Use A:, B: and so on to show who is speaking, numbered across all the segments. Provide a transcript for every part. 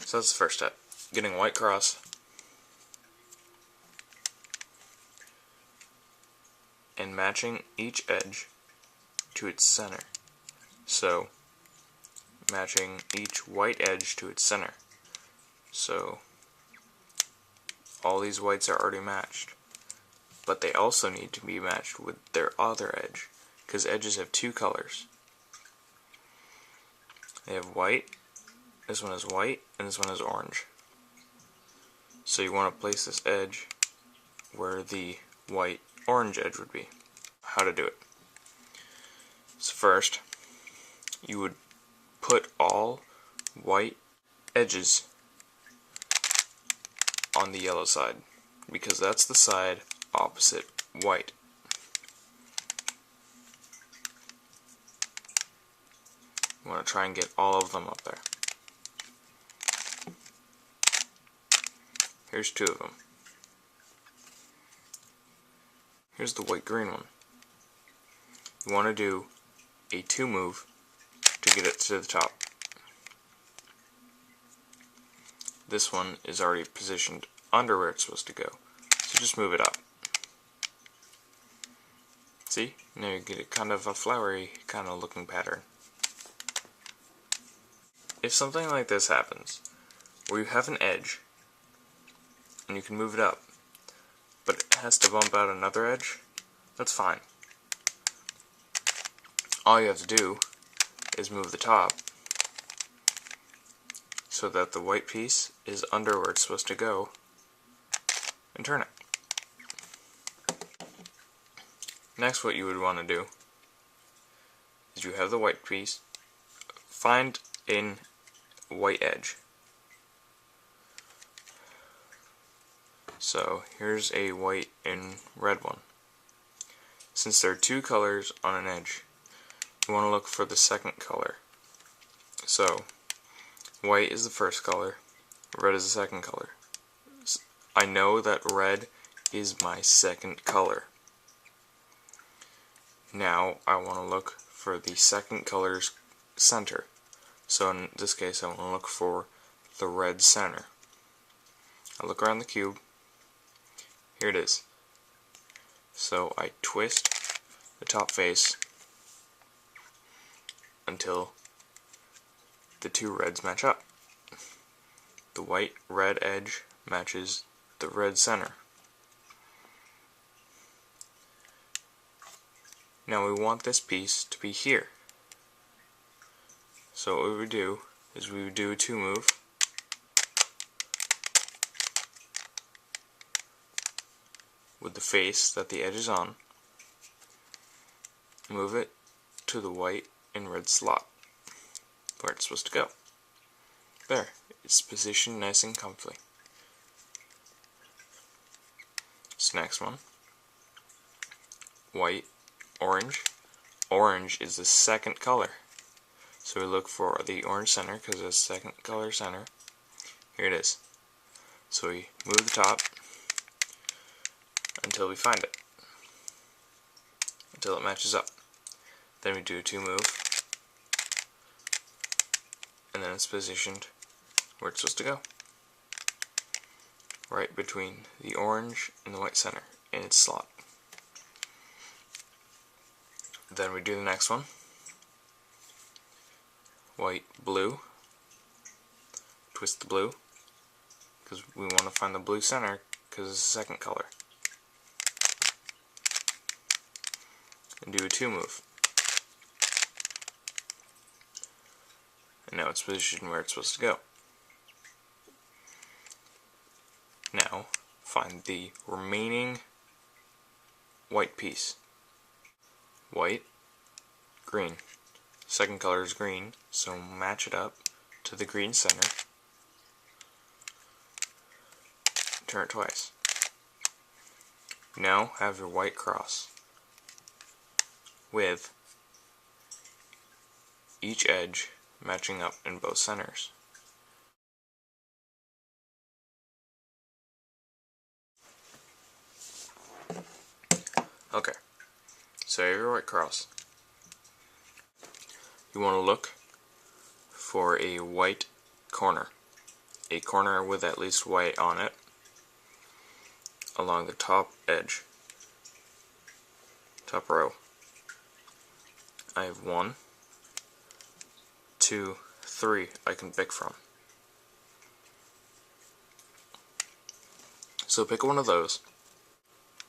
A: So that's the first step, getting a white cross and matching each edge to its center. So matching each white edge to its center. So all these whites are already matched, but they also need to be matched with their other edge, because edges have two colors. They have white, this one is white, and this one is orange. So you want to place this edge where the white orange edge would be. How to do it. So first, you would put all white edges on the yellow side, because that's the side opposite white. You want to try and get all of them up there. Here's two of them. Here's the white-green one. You want to do a 2 move to get it to the top. This one is already positioned under where it's supposed to go, so just move it up. See? Now you get a kind of a flowery kind of looking pattern. If something like this happens, where you have an edge, and you can move it up, but it has to bump out another edge, that's fine. All you have to do is move the top so that the white piece is under where it's supposed to go, and turn it. Next, what you would want to do is you have the white piece, find a white edge. So here's a white and red one. Since there are two colors on an edge, you want to look for the second color. So white is the first color, red is the second color. I know that red is my second color. Now I want to look for the second color's center. So in this case I want to look for the red center. I look around the cube. Here it is. So I twist the top face until the two reds match up. The white-red edge matches the red center. Now we want this piece to be here. So what we would do is we would do a 2 move. With the face that the edge is on, move it to the white and red slot where it's supposed to go. There, it's positioned nice and comfy. This next one, white, orange. Orange is the second color, so we look for the orange center because it's the second color center. Here it is. So we move the top until we find it, until it matches up. Then we do a 2 move, and then it's positioned where it's supposed to go, right between the orange and the white center in its slot. Then we do the next one, white, blue, twist the blue, because we want to find the blue center because it's the second color. And do a 2 move. And now it's positioned where it's supposed to go. Now find the remaining white piece. White, green. Second color is green, so match it up to the green center. Turn it twice. Now have your white cross with each edge matching up in both centers. Okay, so you have your white cross. You want to look for a white corner. a corner with at least white on it along the top edge, top row. I have 1, 2, 3 I can pick from. So pick one of those.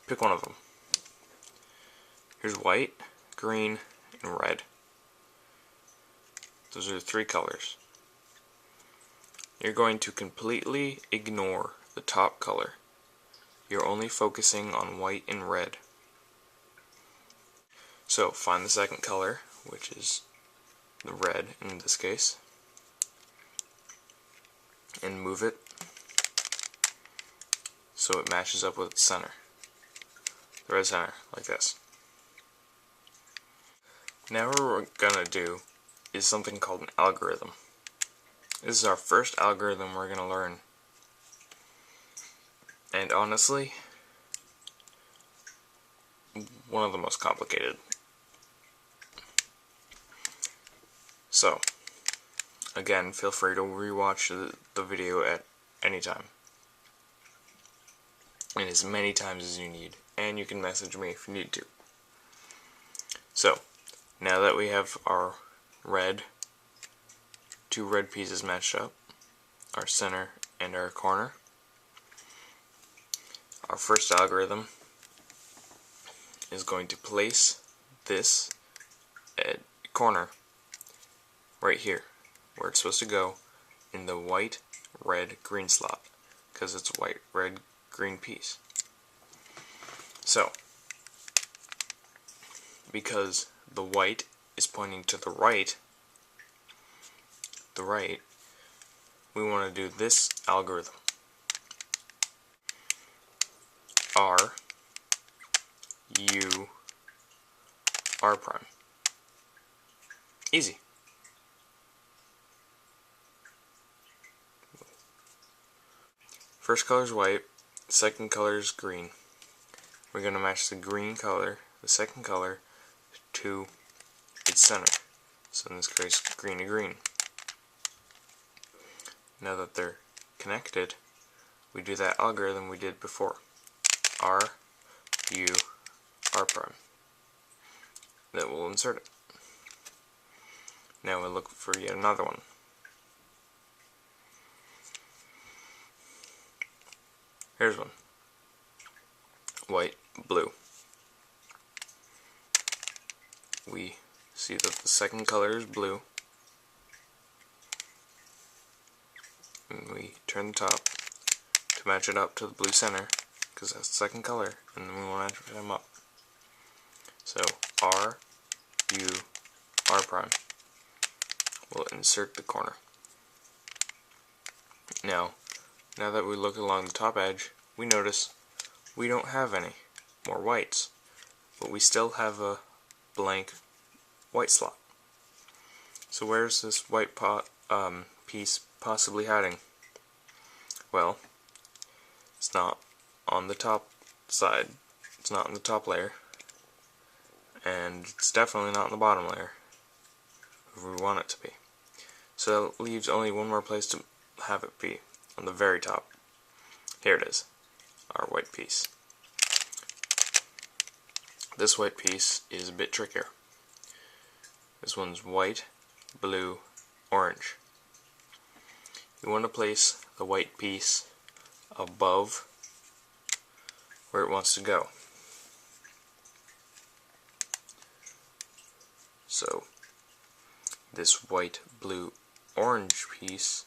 A: Pick one of them. Here's white, green, and red. Those are the 3 colors. You're going to completely ignore the top color. You're only focusing on white and red. So find the second color, which is the red in this case, and move it so it matches up with the center. The red center, like this. Now what we're gonna do is something called an algorithm. This is our first algorithm we're gonna learn. And honestly, one of the most complicated. So, again, feel free to rewatch the video at any time. And as many times as you need. And you can message me if you need to. So, now that we have our red, 2 red pieces matched up, our center and our corner, our first algorithm is going to place this corner right here, where it's supposed to go, in the white, red, green slot, because it's a white, red, green piece. So, because the white is pointing to the right, we want to do this algorithm. R, U, R prime. Easy. First color is white, second color is green. We're going to match the green color, the second color, to its center. So in this case, green to green. Now that they're connected, we do that algorithm we did before. R, U, R prime. That will insert it. Now we'll look for yet another one. Here's one. White, blue. We see that the second color is blue. And we turn the top to match it up to the blue center, because that's the second color, and then we want to match them up. So R, U, R prime. We'll insert the corner. Now that we look along the top edge, we notice we don't have any more whites, but we still have a blank white slot. So where's this white piece possibly hiding? Well, it's not on the top side, it's not on the top layer, and it's definitely not on the bottom layer, if we want it to be. So that leaves only one more place to have it be, on the very top. Here it is, our white piece. This white piece is a bit trickier. This one's white, blue, orange. You want to place the white piece above where it wants to go. So this white, blue, orange piece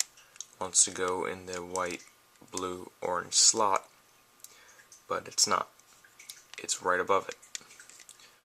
A: wants to go in the white, blue, orange slot, but it's not. It's right above it.